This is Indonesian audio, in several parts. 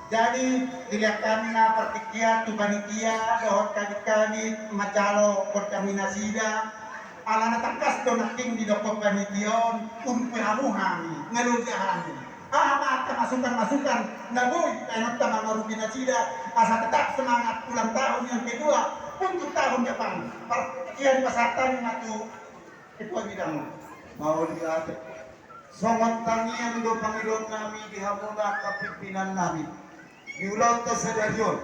Jadi dilihat kami na pertikia tu panitia dohot kami macalo kontaminasi dah ala natakas to naking di dokter panition umpiramu kami ngalun kami mata masukan naboy enot tama marubina sida asa tetap semangat ulang tahun yang kedua untuk tahun depan pertikian pasatanatu itu bidang mau lihat somat tangian do pangilon kami di hamuna kapimpinan kami di ulang kesedarion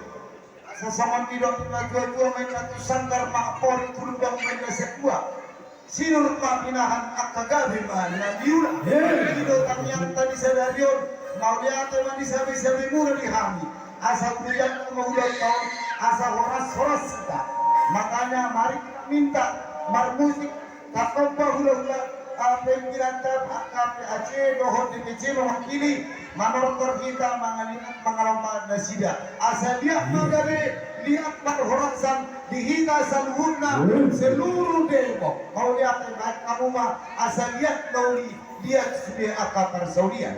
sesama tidak dua main satu sanggar makpori tulubang main sekua sinur pinahan akagabi mana diula hidup kami yang tadi sedarion mau lihat teman bisa murah di kami asal kuliah mau tahun asal horas kita makanya mari kita minta marmusik takobah hula pimpinan AKP Aceh dohon di PC mewakili manortor kita mengalami nasida asal dia magari lihat perhorasan dihina salhuna seluruh depok mau lihat kamu mah asal lihat lauli lihat sudah akapar Saudia